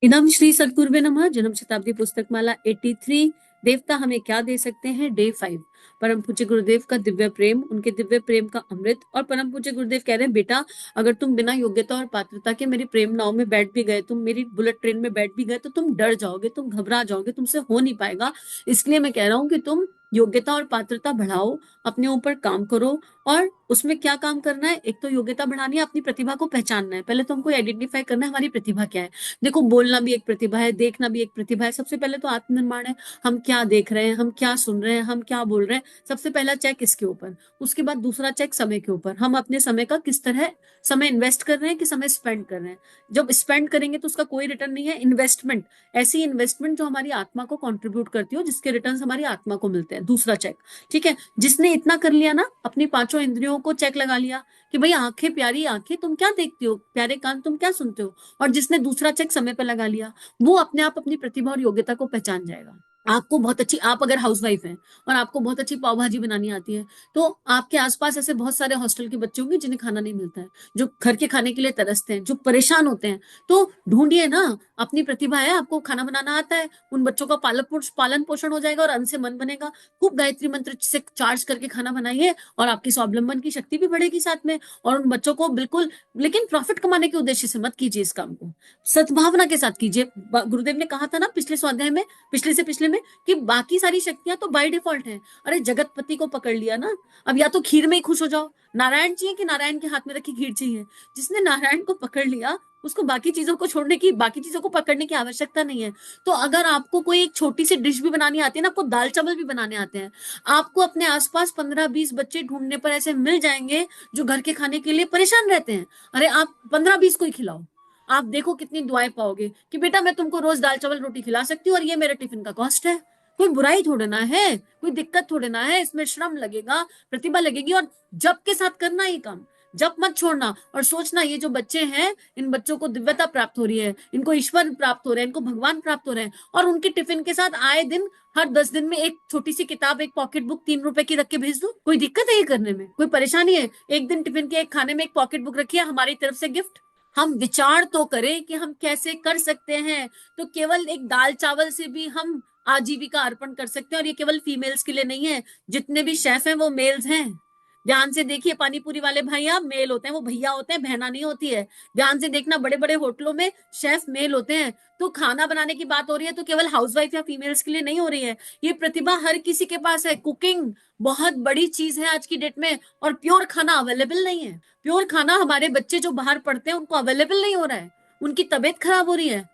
इदम श्री सद्गुरुवे नमः। जन्म शताब्दी पुस्तक माला 83। देवता हमें क्या दे सकते हैं, डे 5। परम पूज्य गुरुदेव का दिव्य प्रेम, उनके दिव्य प्रेम का अमृत। और परम पूज्य गुरुदेव कह रहे हैं, बेटा अगर तुम बिना योग्यता और पात्रता के मेरी प्रेम नाव में बैठ भी गए, तुम मेरी बुलेट ट्रेन में बैठ भी गए, तो तुम डर जाओगे, तुम घबरा जाओगे, तुमसे हो नहीं पाएगा। इसलिए मैं कह रहा हूँ कि तुम योग्यता और पात्रता बढ़ाओ, अपने ऊपर काम करो। और उसमें क्या काम करना है, एक तो योग्यता बढ़ानी है, अपनी प्रतिभा को पहचानना है। पहले तो हमको आइडेंटिफाई करना है हमारी प्रतिभा क्या है। देखो, बोलना भी एक प्रतिभा है, देखना भी एक प्रतिभा है। सबसे पहले तो आत्मनिर्माण है। हम क्या देख रहे हैं, हम क्या सुन रहे हैं, हम क्या बोल रहे हैं, सबसे पहला चेक इसके ऊपर। उसके बाद दूसरा चेक समय के ऊपर, हम अपने समय का किस तरह समय इन्वेस्ट कर रहे हैं कि समय स्पेंड कर रहे हैं। जब स्पेंड करेंगे तो उसका कोई रिटर्न नहीं है। इन्वेस्टमेंट, ऐसी इन्वेस्टमेंट जो हमारी आत्मा को कंट्रीब्यूट करती हो, जिसके रिटर्न हमारी आत्मा को मिलते हैं। दूसरा चेक, ठीक है। जिसने इतना कर लिया ना, अपनी पांचों इंद्रियों को चेक लगा लिया कि भाई आंखें, प्यारी आंखें, तुम क्या देखती हो, प्यारे कान, तुम क्या सुनते हो, और जिसने दूसरा चेक समय पर लगा लिया, वो अपने आप अपनी प्रतिभा और योग्यता को पहचान जाएगा। आपको बहुत अच्छी, आप अगर हाउसवाइफ हैं और आपको बहुत अच्छी पाव भाजी बनानी आती है, तो आपके आसपास ऐसे बहुत सारे हॉस्टल के बच्चे होंगे जिन्हें खाना नहीं मिलता है, जो घर के खाने के लिए तरसते हैं, जो परेशान होते हैं। तो ढूंढिए ना, अपनी प्रतिभा है, आपको खाना बनाना आता है, उन बच्चों का पालन पोषण हो जाएगा और अन्न से मन बनेगा। खूब गायत्री मंत्र से चार्ज करके खाना बनाइए और आपकी स्वावलंबन की शक्ति भी बढ़ेगी साथ में। और उन बच्चों को बिल्कुल, लेकिन प्रॉफिट कमाने के उद्देश्य से मत कीजिए इस काम को, सद्भावना के साथ कीजिए। गुरुदेव ने कहा था ना पिछले स्वाध्याय में, पिछले से पिछले में, कि बाकी सारी शक्तियां तो बाय डिफॉल्ट हैं। अरे जगतपति को पकड़ लिया ना, अब या तो खीर में ही खुश हो जाओ। नारायण चाहिए कि नारायण के हाथ में रखी खीर चाहिए? जिसने नारायण को पकड़ लिया, उसको बाकी चीजों को छोड़ने की, बाकी चीजों को पकड़ने की आवश्यकता नहीं है। तो अगर आपको कोई एक छोटी सी डिश भी बनानी आती है ना, आपको दाल चावल भी बनाने आते हैं, आपको अपने आसपास 15-20 बच्चे ढूंढने पर ऐसे मिल जाएंगे जो घर के खाने के लिए परेशान रहते हैं। अरे आप 15-20 को ही खिलाओ, आप देखो कितनी दुआएं पाओगे कि बेटा मैं तुमको रोज दाल चावल रोटी खिला सकती हूँ और ये मेरे टिफिन का कॉस्ट है। कोई बुराई थोड़े ना है, कोई दिक्कत थोड़े ना है, इसमें श्रम लगेगा, प्रतिभा लगेगी, और जब के साथ करना ही काम। जब मत छोड़ना और सोचना, ये जो बच्चे हैं, इन बच्चों को दिव्यता प्राप्त हो रही है, इनको ईश्वर प्राप्त हो रहे हैं, इनको भगवान प्राप्त हो रहे हैं, और उनके टिफिन के साथ आए दिन, हर 10 दिन में एक छोटी सी किताब, एक पॉकेट बुक 3 रुपए की रख के भेज दो। कोई दिक्कत है ये करने में? कोई परेशानी है? एक दिन टिफिन के एक खाने में एक पॉकेट बुक रखिए, हमारी तरफ से गिफ्ट। हम विचार तो करें कि हम कैसे कर सकते हैं। तो केवल एक दाल चावल से भी हम आजीविका अर्पण कर सकते हैं, और ये केवल फीमेल्स के लिए नहीं है। जितने भी शेफ हैं वो मेल्स हैं। ध्यान से देखिए, पानी पूरी वाले भैया मेल होते हैं, वो भैया होते हैं, बहना नहीं होती है। ध्यान से देखना, बड़े बड़े होटलों में शेफ मेल होते हैं। तो खाना बनाने की बात हो रही है तो केवल हाउसवाइफ या फीमेल्स के लिए नहीं हो रही है। ये प्रतिभा हर किसी के पास है। कुकिंग बहुत बड़ी चीज है आज की डेट में, और प्योर खाना अवेलेबल नहीं है। प्योर खाना हमारे बच्चे जो बाहर पढ़ते हैं उनको अवेलेबल नहीं हो रहा है। उनकी तबीयत खराब हो रही है,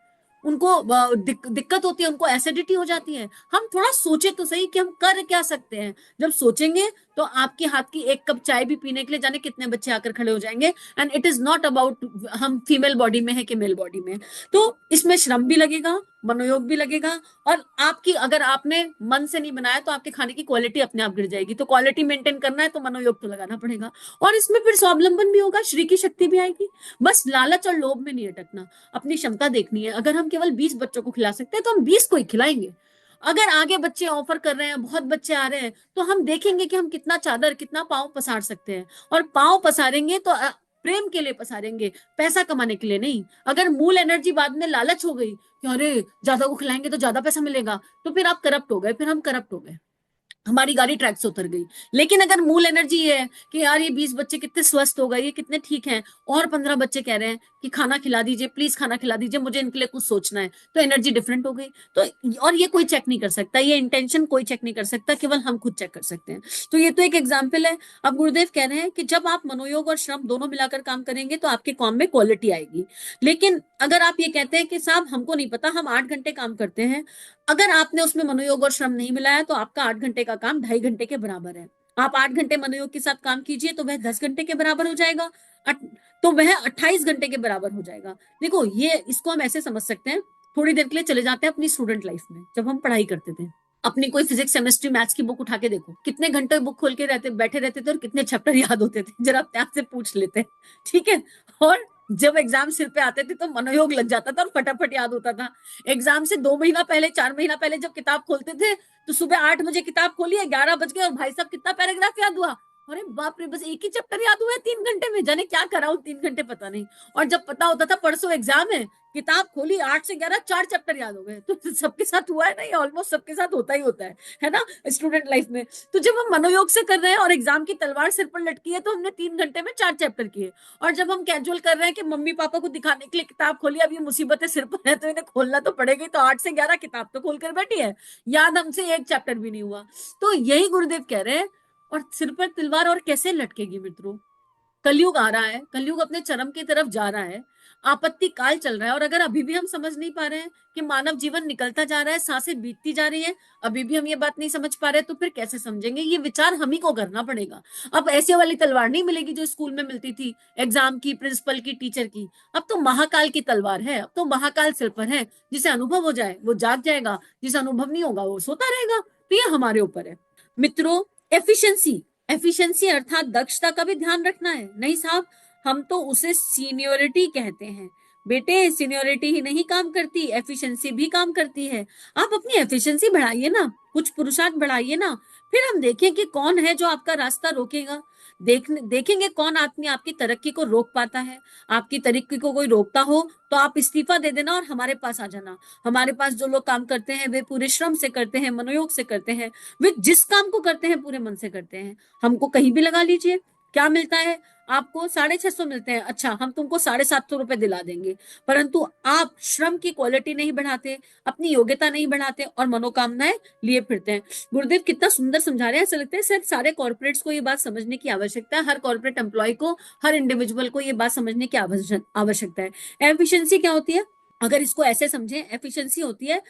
उनको दिक्कत होती है, उनको एसिडिटी हो जाती है। हम थोड़ा सोचे तो सही कि हम कर क्या सकते हैं। जब सोचेंगे तो आपके हाथ की एक कप चाय भी पीने के लिए जाने कितने बच्चे आकर खड़े हो जाएंगे। And it is not about हम फीमेल बॉडी में है कि मेल बॉडी में। तो इसमें श्रम भी लगेगा, मनोयोग भी लगेगा, और आपकी, अगर आपने मन से नहीं बनाया तो आपके खाने की क्वालिटी अपने आप गिर जाएगी। तो क्वालिटी मेंटेन करना है तो मनोयोग तो लगाना पड़ेगा। और इसमें फिर स्वावलंबन भी होगा, श्री की शक्ति भी आएगी। बस लालच और लोभ में नहीं अटकना, अपनी क्षमता देखनी है। अगर हम केवल 20 बच्चों को खिला सकते हैं तो हम 20 को ही खिलाएंगे। अगर आगे बच्चे ऑफर कर रहे हैं, बहुत बच्चे आ रहे हैं, तो हम देखेंगे कि हम कितना चादर, कितना पांव पसार सकते हैं। और पांव पसारेंगे तो प्रेम के लिए पसारेंगे, पैसा कमाने के लिए नहीं। अगर मूल एनर्जी बाद में लालच हो गई कि अरे ज्यादा को खिलाएंगे तो ज्यादा पैसा मिलेगा, तो फिर आप करप्ट हो गए, फिर हम करप्ट हो गए, हमारी गाड़ी ट्रैक से उतर गई। लेकिन अगर मूल एनर्जी ये है कि यार ये 20 बच्चे कितने स्वस्थ हो गए, ये कितने ठीक हैं, और 15 बच्चे कह रहे हैं कि खाना खिला दीजिए, प्लीज खाना खिला दीजिए, मुझे इनके लिए कुछ सोचना है, तो एनर्जी डिफरेंट हो गई। तो और ये कोई चेक नहीं कर सकता, ये इंटेंशन कोई चेक नहीं कर सकता, केवल हम खुद चेक कर सकते हैं। तो ये तो एक एग्जाम्पल है। अब गुरुदेव कह रहे हैं कि जब आप मनोयोग और श्रम दोनों मिलाकर काम करेंगे तो आपके काम में क्वालिटी आएगी। लेकिन अगर आप ये कहते हैं कि साहब हमको नहीं पता, हम 8 घंटे काम करते हैं, अगर आपने उसमें मनोयोग और श्रम नहीं मिलाया तो आपका 8 घंटे का काम 2.5 घंटे के बराबर है। आप 8 घंटे मनोयोग के साथ काम कीजिए तो वह 10 घंटे के बराबर हो जाएगा, तो वह 28 घंटे के बराबर हो जाएगा। देखो, ये इसको हम ऐसे समझ सकते हैं, थोड़ी देर के लिए चले जाते हैं अपनी स्टूडेंट लाइफ में, जब हम पढ़ाई करते थे। अपनी कोई फिजिक्स केमिस्ट्री मैथ्स की बुक उठा के देखो, कितने घंटे बुक खोल के बैठे रहते थे और कितने चैप्टर याद होते थे, जरा अपने आप से पूछ लेते हैं। ठीक है। और जब एग्जाम सिर पे आते थे तो मनोयोग लग जाता था और फटाफट याद होता था। एग्जाम से 2 महीना पहले, 4 महीना पहले जब किताब खोलते थे, तो सुबह 8 बजे किताब खोली है, 11 बज गए और भाई साहब कितना पैराग्राफ याद हुआ? अरे बाप रे, बस एक ही चैप्टर याद हुआ है 3 घंटे में, जाने क्या करा हूँ 3 घंटे पता नहीं। और जब पता होता था परसों एग्जाम है, किताब खोली 8 से 11 4 चैप्टर याद हो गए। तो सबके साथ हुआ है ना, ये ऑलमोस्ट सबके साथ होता ही होता है ना, स्टूडेंट लाइफ में। तो जब हम मनोयोग से कर रहे हैं और एग्जाम की तलवार सिर पर लटकी है, तो हमने 3 घंटे में 4 चैप्टर किए। और जब हम कैजुअल कर रहे हैं कि मम्मी पापा को दिखाने के लिए किताब खोली, अब ये मुसीबतें सिर पर है तो इन्हें खोलना तो पड़ेगा, तो 8 से 11 किताब तो खोलकर बैठी है, याद हमसे एक चैप्टर भी नहीं हुआ। तो यही गुरुदेव कह रहे हैं। और सिर पर तलवार और कैसे लटकेगी मित्रों? कलयुग आ रहा है, कलयुग अपने चरम की तरफ जा रहा है, आपत्ति काल चल रहा है। और अगर अभी भी हम समझ नहीं पा रहे हैं कि मानव जीवन निकलता जा रहा है, सांसें बीतती जा रही है, अभी भी हम ये बात नहीं समझ पा रहे, तो फिर कैसे समझेंगे? ये विचार हम ही को करना पड़ेगा। अब ऐसे वाली तलवार नहीं मिलेगी जो स्कूल में मिलती थी, एग्जाम की, प्रिंसिपल की, टीचर की। अब तो महाकाल की तलवार है, अब तो महाकाल सिर पर है। जिसे अनुभव हो जाए वो जाग जाएगा, जिसे अनुभव नहीं होगा वो सोता रहेगा। तो ये हमारे ऊपर है मित्रों। एफिशिएंसी, एफिशिएंसी अर्थात दक्षता का भी ध्यान रखना है। नहीं साहब, हम तो उसे सीनियोरिटी कहते हैं। बेटे, सीनियोरिटी ही नहीं काम करती, एफिशिएंसी भी काम करती है। आप अपनी एफिशिएंसी बढ़ाइए ना, कुछ पुरुषार्थ बढ़ाइए ना, फिर हम देखें कि कौन है जो आपका रास्ता रोकेगा। देखेंगे कौन आदमी आपकी तरक्की को रोक पाता है। आपकी तरक्की को कोई रोकता हो तो आप इस्तीफा दे देना और हमारे पास आ जाना। हमारे पास जो लोग काम करते हैं वे पूरे श्रम से करते हैं, मनोयोग से करते हैं। वे जिस काम को करते हैं पूरे मन से करते हैं। हमको कहीं भी लगा लीजिए, क्या मिलता है? आपको 650 मिलते हैं, अच्छा हम तुमको 750 रुपए दिला देंगे। परंतु आप श्रम की क्वालिटी नहीं बढ़ाते, अपनी योग्यता नहीं बढ़ाते और मनोकामनाएं लिए फिरते हैं। गुरुदेव कितना सुंदर समझा रहे हैं। ऐसा लगता है सर सारे कॉर्पोरेट्स को ये बात समझने की आवश्यकता है, हर कॉर्पोरेट एम्प्लॉय को, हर इंडिविजुअल को ये बात समझने की आवश्यकता है। एफिशिएंसी क्या होती है? अगर इसको ऐसे समझें, एफिशिएंसी होती है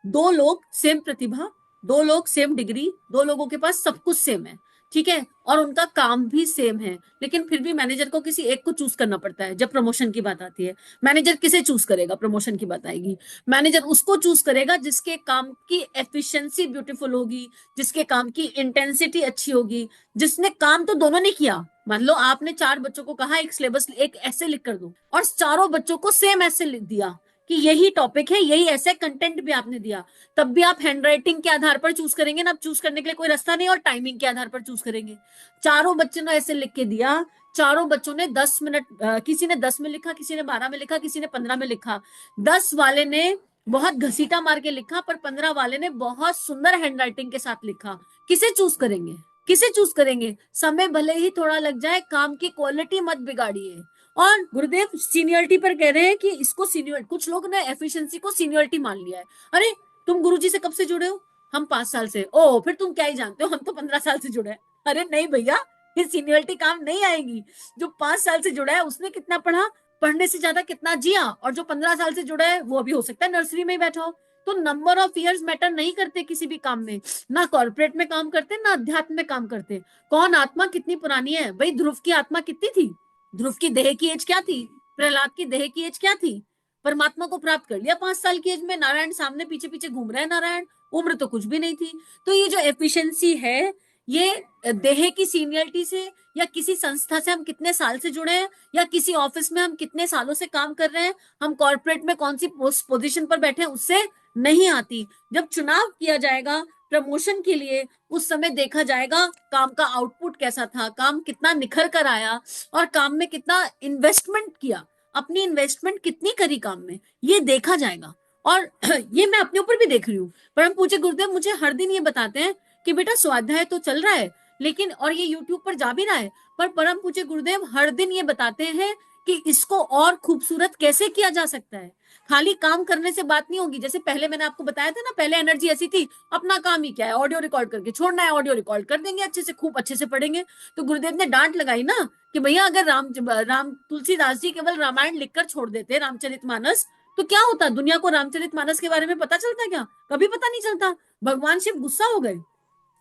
दो लोग सेम प्रतिभा, दो लोग सेम डिग्री, दो लोगों के पास सब कुछ सेम है, ठीक है, और उनका काम भी सेम है, लेकिन फिर भी मैनेजर को किसी एक को चूज करना पड़ता है। जब प्रमोशन की बात आती है, मैनेजर किसे चूज करेगा? प्रमोशन की बात आएगी, मैनेजर उसको चूज करेगा जिसके काम की एफिशिएंसी ब्यूटीफुल होगी, जिसके काम की इंटेंसिटी अच्छी होगी, जिसने काम तो दोनों ने किया। मान लो आपने 4 बच्चों को कहा एक सिलेबस, एक ऐसे लिख कर दो, और चारों बच्चों को सेम ऐसे लिख दिया कि यही टॉपिक है, यही ऐसे कंटेंट भी आपने दिया, तब भी आप हैंडराइटिंग के आधार पर चूज करेंगे ना। चूज करने के लिए कोई रास्ता नहीं, और टाइमिंग के आधार पर चूज करेंगे। चारों बच्चों ने ऐसे लिख के दिया, चारों बच्चों ने 10 मिनट, किसी ने 10 में लिखा, किसी ने 12 में लिखा, किसी ने 15 में लिखा। 10 वाले ने बहुत घसीटा मार के लिखा, पर 15 वाले ने बहुत सुंदर हैंडराइटिंग के साथ लिखा। किसे चूज करेंगे? किसे चूज करेंगे? समय भले ही थोड़ा लग जाए, काम की क्वालिटी मत बिगाड़िए। और गुरुदेव सीनियरिटी पर कह रहे हैं कि इसको सीनियर, कुछ लोग ने एफिशिएंसी को सीनियरिटी मान लिया है। अरे तुम गुरुजी से कब से जुड़े हो? हम 5 साल से। ओ फिर तुम क्या ही जानते हो, हम तो 15 साल से जुड़े हैं। अरे नहीं भैया, ये सीनियरिटी काम नहीं आएगी। जो 5 साल से जुड़ा है उसने कितना पढ़ा, पढ़ने से ज्यादा कितना जिया, और जो 15 साल से जुड़ा है वो अभी हो सकता है नर्सरी में ही बैठा हो। तो नंबर ऑफ इयर्स मैटर नहीं करते किसी भी काम में, ना कॉर्पोरेट में काम करते ना अध्यात्म में काम करते। कौन आत्मा कितनी पुरानी है? भाई ध्रुव की आत्मा कितनी थी? ध्रुव की देह की एज क्या थी? प्रहलाद की देह की एज क्या थी? परमात्मा को प्राप्त कर लिया 5 साल की एज में। नारायण सामने पीछे पीछे घूम रहे हैं नारायण, उम्र तो कुछ भी नहीं थी। तो ये जो एफिशिएंसी है, ये देह की सीनियरिटी से, या किसी संस्था से हम कितने साल से जुड़े हैं, या किसी ऑफिस में हम कितने सालों से काम कर रहे हैं, हम कॉर्पोरेट में कौन सी पोजीशन पर बैठे हैं, उससे नहीं आती। जब चुनाव किया जाएगा प्रमोशन के लिए, उस समय देखा जाएगा काम का आउटपुट कैसा था, काम कितना निखर कर आया, और काम में कितना इन्वेस्टमेंट किया, अपनी इन्वेस्टमेंट कितनी करी काम में, ये देखा जाएगा। और ये मैं अपने ऊपर भी देख रही हूँ। परम पूज्य गुरुदेव मुझे हर दिन ये बताते हैं कि बेटा स्वाध्याय तो चल रहा है, लेकिन और ये यूट्यूब पर जा भी रहा है, पर परम पूज्य गुरुदेव हर दिन ये बताते हैं कि इसको और खूबसूरत कैसे किया जा सकता है। खाली काम करने से बात नहीं होगी। जैसे पहले मैंने आपको बताया था ना, पहले एनर्जी ऐसी थी, अपना काम ही क्या है, ऑडियो रिकॉर्ड करके छोड़ना है, ऑडियो रिकॉर्ड कर देंगे अच्छे से, खूब अच्छे से पढ़ेंगे। तो गुरुदेव ने डांट लगाई ना कि भैया अगर राम तुलसीदास जी केवल रामायण लिखकर छोड़ देते, रामचरितमानस, तो क्या होता? दुनिया को रामचरितमानस के बारे में पता चलता क्या? कभी पता नहीं चलता। भगवान शिव गुस्सा हो गए।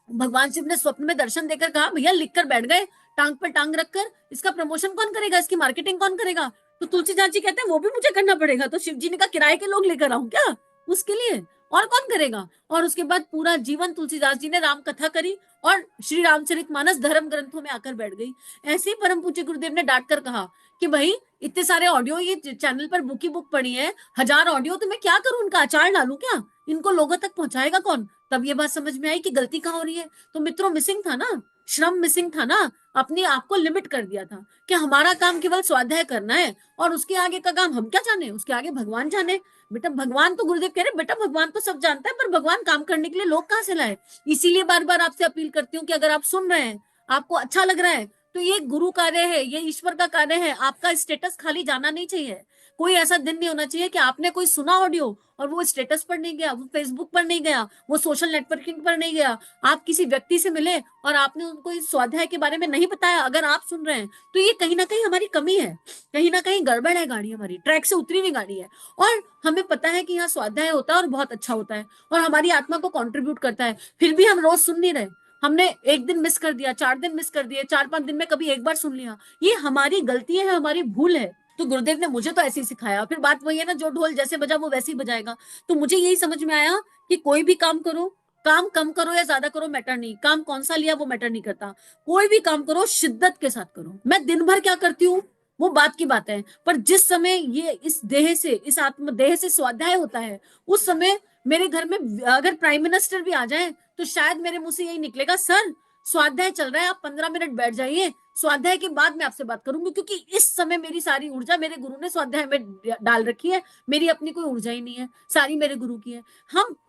भगवान शिव ने स्वप्न में दर्शन देकर कहा भैया लिख कर बैठ गए, टांग पर टांग रखकर, इसका प्रमोशन कौन करेगा, इसकी मार्केटिंग कौन करेगा? तो तुलसीदास जी कहते हैं वो भी मुझे करना पड़ेगा। तो शिव जी ने कहा किराए के लोग लेकर आऊं क्या उसके लिए, और कौन करेगा? और उसके बाद पूरा जीवन तुलसीदास जी ने राम कथा करी, और श्री रामचरितमानस धर्म ग्रंथों में आकर बैठ गई। ऐसे ही परम पूज्य गुरुदेव ने डांट कर कहा कि भाई इतने सारे ऑडियो ये चैनल पर बुक ही बुक पड़ी है, 1000 ऑडियो, तो मैं क्या करूं, उनका अचार डालू क्या? इनको लोगों तक पहुंचाएगा कौन? तब ये बात समझ में आई कि गलती कहाँ हो रही है। तो मित्रों मिसिंग था ना, श्रम मिसिंग था ना, अपनी आप को लिमिट कर दिया था कि हमारा काम केवल स्वाध्याय करना है और उसके आगे का काम हम क्या जाने, उसके आगे भगवान जाने। बेटा भगवान तो, गुरुदेव कह रहे बेटा भगवान तो सब जानता है, पर भगवान काम करने के लिए लोग कहाँ से लाए। इसीलिए बार बार आपसे अपील करती हूँ कि अगर आप सुन रहे हैं, आपको अच्छा लग रहा है, तो ये गुरु कार्य है, ये ईश्वर का कार्य है। आपका स्टेटस खाली जाना नहीं चाहिए। कोई ऐसा दिन नहीं होना चाहिए कि आपने कोई सुना ऑडियो और वो स्टेटस पर नहीं गया, वो फेसबुक पर नहीं गया, वो सोशल नेटवर्किंग पर नहीं गया। आप किसी व्यक्ति से मिले और आपने उनको इस स्वाध्याय के बारे में नहीं बताया। अगर आप सुन रहे हैं तो ये कहीं ना कहीं हमारी कमी है, कहीं ना कहीं गड़बड़ है, गाड़ी हमारी ट्रैक से उतरी हुई गाड़ी है। और हमें पता है कि यहाँ स्वाध्याय होता है और बहुत अच्छा होता है और हमारी आत्मा को कंट्रीब्यूट करता है, फिर भी हम रोज सुन नहीं रहे। हमने एक दिन मिस कर दिया, 4 दिन मिस कर दिए, 4-5 दिन में कभी एक बार सुन लिया। ये हमारी गलती है, हमारी भूल है। तो गुरुदेव ने मुझे तो ऐसे ही सिखाया। फिर बात वही है ना, जो ढोल जैसे बजा वो वैसे ही बजाएगा। तो मुझे यही समझ में आया कि कोई भी काम करो, काम कम करो या ज्यादा करो मैटर नहीं, काम कौन सा लिया वो मैटर नहीं करता। कोई भी काम करो शिद्दत के साथ करो। मैं दिन भर क्या करती हूँ वो बात की बात है, पर जिस समय ये इस देह से, इस आत्म देह से स्वाध्याय होता है, उस समय मेरे घर में अगर प्राइम मिनिस्टर भी आ जाए तो शायद मेरे मुंह से यही निकलेगा, सर स्वाध्याय चल रहा है, आप 15 मिनट बैठ जाइए, स्वाध्याय के बाद मैं आपसे बात करूंगी। क्योंकि इस समय मेरी सारी ऊर्जा मेरे गुरु ने स्वाध्याय में डाल रखी है। मेरी अपनी कोई ऊर्जा ही नहीं है, सारी मेरे गुरु की है।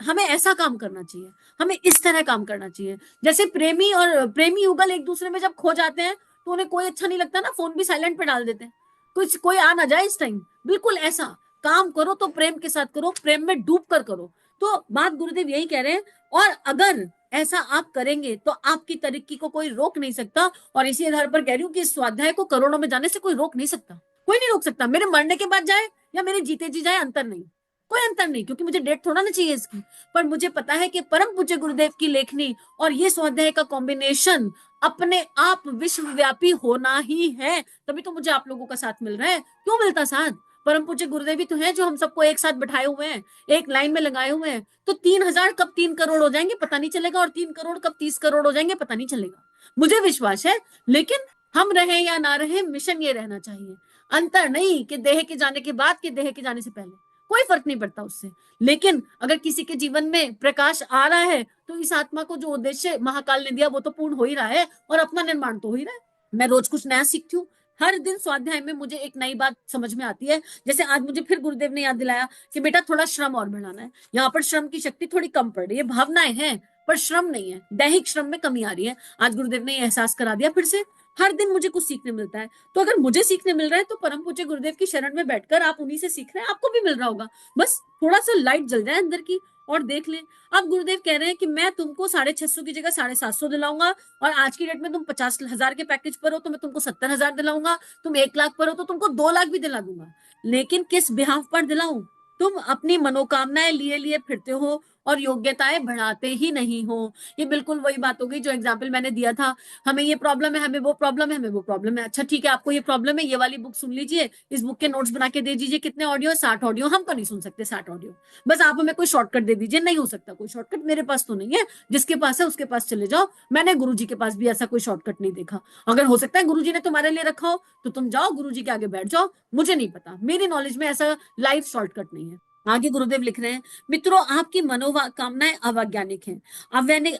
हमें ऐसा काम करना चाहिए, हमें इस तरह काम करना चाहिए। जैसे प्रेमी और प्रेमी युगल एक दूसरे में जब खो जाते हैं तो उन्हें कोई अच्छा नहीं लगता ना, फोन भी साइलेंट पे डाल देते हैं, कुछ कोई आ ना जाए इस टाइम। बिल्कुल ऐसा काम करो तो प्रेम के साथ करो, प्रेम में डूब कर करो। तो बात गुरुदेव यही कह रहे हैं। और अगर ऐसा आप करेंगे तो आपकी तरक्की को कोई रोक नहीं सकता। और इसी आधार पर कह रही हूँ कि स्वाध्याय को करोड़ों में जाने से कोई रोक नहीं सकता, कोई नहीं रोक सकता। मेरे मरने के बाद जाए या मेरे जीते जी जाए, अंतर नहीं, कोई अंतर नहीं, क्योंकि मुझे डेट थोड़ा ना चाहिए इसकी। पर मुझे पता है कि परम पूज्य गुरुदेव की लेखनी और ये स्वाध्याय का कॉम्बिनेशन अपने आप विश्वव्यापी होना ही है। तभी तो मुझे आप लोगों का साथ मिल रहा है। क्यों मिलता साथ? परम पूज्य गुरुदेव ही तो है जो हम सबको एक साथ बैठाए हुए हैं, एक लाइन में लगाए हुए हैं। तो 3,000 कब 3 करोड़ हो जाएंगे पता नहीं चलेगा, और 3 करोड़ कब 30 करोड़ हो जाएंगे पता नहीं चलेगा। मुझे विश्वास है। लेकिन हम रहे या ना रहे, मिशन ये रहना चाहिए। अंतर नहीं कि देह के जाने के बाद, के देह के जाने से पहले, कोई फर्क नहीं पड़ता उससे। लेकिन अगर किसी के जीवन में प्रकाश आ रहा है तो इस आत्मा को जो उद्देश्य महाकाल ने दिया वो तो पूर्ण हो ही रहा है, और अपना निर्माण तो हो ही रहा है। मैं रोज कुछ नया सीखती हूँ। हर दिन स्वाध्याय में मुझे एक नई बात समझ में आती है। जैसे आज मुझे फिर गुरुदेव ने याद दिलाया कि बेटा थोड़ा श्रम और बढ़ाना है। यहाँ पर श्रम की शक्ति थोड़ी कम पड़ रही है, भावनाएं हैं पर श्रम नहीं है, दैहिक श्रम में कमी आ रही है। आज गुरुदेव ने एहसास करा दिया फिर से। हर दिन मुझे कुछ सीखने मिलता है। तो अगर मुझे सीखने मिल रहा है तो परम पूज्य गुरुदेव की शरण में बैठकर आप उन्हीं से सीख रहे हैं, आपको भी मिल रहा होगा। बस थोड़ा सा लाइट जल जाए अंदर की और देख लें। अब गुरुदेव कह रहे हैं कि मैं तुमको 650 की जगह 750 दिलाऊंगा, और आज की डेट में तुम 50,000 के पैकेज पर हो तो मैं तुमको 70,000 दिलाऊंगा। तुम 1 लाख पर हो तो तुमको 2 लाख भी दिला दूंगा। लेकिन किस बिहाफ पर दिलाऊं? तुम अपनी मनोकामनाएं लिए लिए फिरते हो और योग्यताएं बढ़ाते ही नहीं हो। ये बिल्कुल वही बात हो गई जो एग्जाम्पल मैंने दिया था। हमें ये प्रॉब्लम है, हमें वो प्रॉब्लम है, हमें वो प्रॉब्लम है। अच्छा ठीक है, आपको ये प्रॉब्लम है, ये वाली बुक सुन लीजिए, इस बुक के नोट्स बना के दे दीजिए। कितने ऑडियो? 60 ऑडियो। हम तो नहीं सुन सकते 60 ऑडियो। बस आप हमें कोई शॉर्टकट दे दीजिए। नहीं हो सकता कोई शॉर्टकट, मेरे पास तो नहीं है। जिसके पास है उसके पास चले जाओ। मैंने गुरु जी के पास भी ऐसा कोई शॉर्टकट नहीं देखा। अगर हो सकता है गुरु जी ने तुम्हारे लिए रखा हो तो तुम जाओ गुरु जी के आगे बैठ जाओ। मुझे नहीं पता, मेरी नॉलेज में ऐसा लाइफ शॉर्टकट नहीं है। आगे गुरुदेव लिख रहे हैं, मित्रों आपकी मनोकामनाएं अवैज्ञानिक हैं।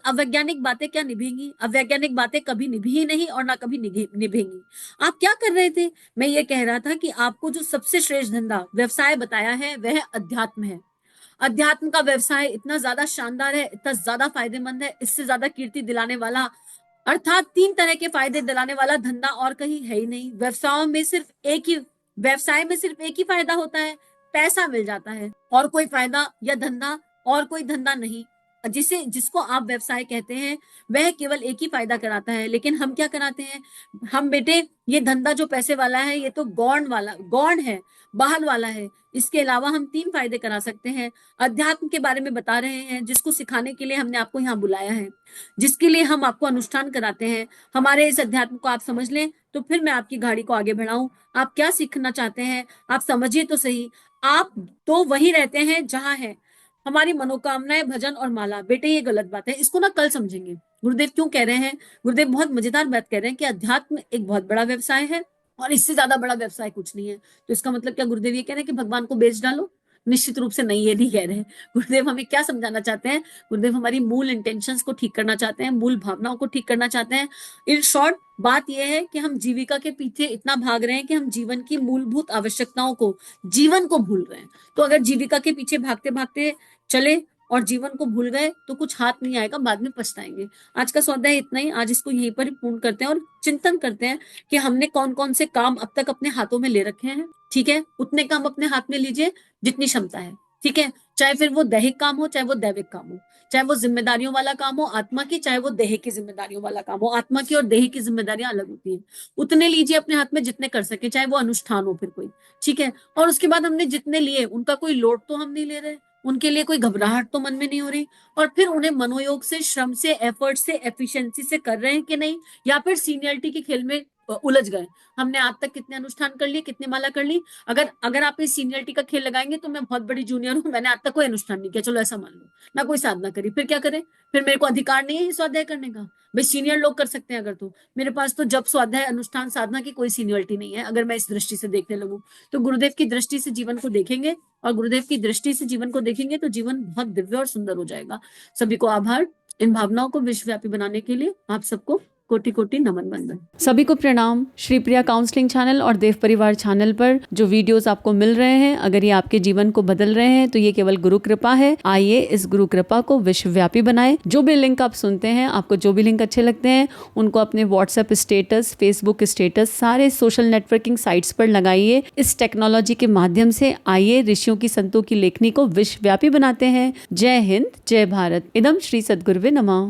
अवैज्ञानिक बातें क्या निभेंगी? अवैज्ञानिक बातें कभी निभी ही नहीं और ना कभी निभेंगी। आप क्या कर रहे थे? मैं ये कह रहा था कि आपको जो सबसे श्रेष्ठ धंधा व्यवसाय बताया है वह अध्यात्म है। अध्यात्म का व्यवसाय इतना ज्यादा शानदार है, इतना ज्यादा फायदेमंद है, इससे ज्यादा कीर्ति दिलाने वाला, अर्थात 3 तरह के फायदे दिलाने वाला धंधा और कहीं है ही नहीं। व्यवसाय में सिर्फ एक ही फायदा होता है, पैसा मिल जाता है। और कोई फायदा या धंधा, और कोई धंधा नहीं। जिसको आप व्यवसाय कहते हैं वह केवल एक ही फायदा कराता है। लेकिन हम क्या कराते हैं? हम बेटे ये धंधा जो पैसे वाला है ये तो गौण है, बाहर वाला है। इसके अलावा हम 3 फायदे करा सकते हैं। अध्यात्म के बारे में बता रहे हैं, जिसको सिखाने के लिए हमने आपको यहाँ बुलाया है, जिसके लिए हम आपको अनुष्ठान कराते हैं। हमारे इस अध्यात्म को आप समझ लें तो फिर मैं आपकी गाड़ी को आगे बढ़ाऊं। आप क्या सीखना चाहते हैं आप समझिए तो सही। आप तो वही रहते हैं जहां है हमारी मनोकामनाएं, भजन और माला। बेटे ये गलत बात है, इसको ना कल समझेंगे। गुरुदेव क्यों कह रहे हैं? गुरुदेव बहुत मजेदार बात कह रहे हैं कि अध्यात्म एक बहुत बड़ा व्यवसाय है और इससे ज्यादा बड़ा व्यवसाय कुछ नहीं है। तो इसका मतलब क्या गुरुदेव ये कह रहे हैं कि भगवान को बेच डालो? निश्चित रूप से नहीं, ये नहीं कह रहे। गुरुदेव हमें क्या समझाना चाहते हैं? गुरुदेव हमारी मूल इंटेंशंस को ठीक करना चाहते हैं, मूल भावनाओं को ठीक करना चाहते हैं। इन शॉर्ट बात यह है कि हम जीविका के पीछे इतना भाग रहे हैं कि हम जीवन की मूलभूत आवश्यकताओं को, जीवन को भूल रहे हैं। तो अगर जीविका के पीछे भागते भागते चले और जीवन को भूल गए तो कुछ हाथ नहीं आएगा, बाद में पछताएंगे। आज का स्वाध्याय इतना ही। आज इसको यहीं पर ही पूर्ण करते हैं और चिंतन करते हैं कि हमने कौन कौन से काम अब तक अपने हाथों में ले रखे हैं। ठीक है, उतने काम अपने हाथ में लीजिए जितनी क्षमता है। ठीक है, चाहे फिर वो दैहिक काम हो, चाहे वो दैविक काम हो, चाहे वो जिम्मेदारियों वाला काम हो आत्मा की, चाहे वो देह की जिम्मेदारियों वाला काम हो। आत्मा की और देह की जिम्मेदारियां अलग होती हैं। उतने लीजिए अपने हाथ में जितने कर सके, चाहे वो अनुष्ठान हो फिर कोई। ठीक है, और उसके बाद हमने जितने लिए उनका कोई लोड तो हम नहीं ले रहे, उनके लिए कोई घबराहट तो मन में नहीं हो रही, और फिर उन्हें मनोयोग से, श्रम से, एफर्ट से, एफिशिएंसी से कर रहे हैं कि नहीं, या फिर सीनियरिटी के खेल में उलझ गए। हमने आज तक कितने अनुष्ठान कर लिए, कितने माला कर ली। अगर अगर आप इस सीनियरिटी का खेल लगाएंगे तो मैं बहुत बड़ी जूनियर हूं, मैंने आज तक कोई अनुष्ठान नहीं किया, चलो ऐसा मान लो, ना कोई साधना करी, फिर क्या करें? फिर मेरे को अधिकार नहीं है ये स्वाध्याय करने का? भाई सीनियर लोग कर सकते हैं अगर, तो मेरे पास तो जब स्वाध्याय, अनुष्ठान, साधना की कोई सीनियरिटी नहीं है। अगर मैं इस दृष्टि से देखने लगूं तो गुरुदेव की दृष्टि से जीवन को देखेंगे, और गुरुदेव की दृष्टि से जीवन को देखेंगे तो जीवन बहुत दिव्य और सुंदर हो जाएगा। सभी को आभार इन भावनाओं को विश्वव्यापी बनाने के लिए। आप सबको कोटि कोटि नमन बंदन। सभी को प्रणाम। श्री प्रिया काउंसलिंग चैनल और देव परिवार चैनल पर जो वीडियोस आपको मिल रहे हैं, अगर ये आपके जीवन को बदल रहे हैं तो ये केवल गुरु कृपा है। आइए इस गुरु कृपा को विश्वव्यापी बनाएं। जो भी लिंक आप सुनते हैं, आपको जो भी लिंक अच्छे लगते हैं, उनको अपने व्हाट्सएप स्टेटस, फेसबुक स्टेटस, सारे सोशल नेटवर्किंग साइट्स पर लगाइए। इस टेक्नोलॉजी के माध्यम से आइए ऋषियों की, संतों की लेखनी को विश्वव्यापी बनाते हैं। जय हिंद, जय भारत। इदम श्री सद्गुरुवे नमः।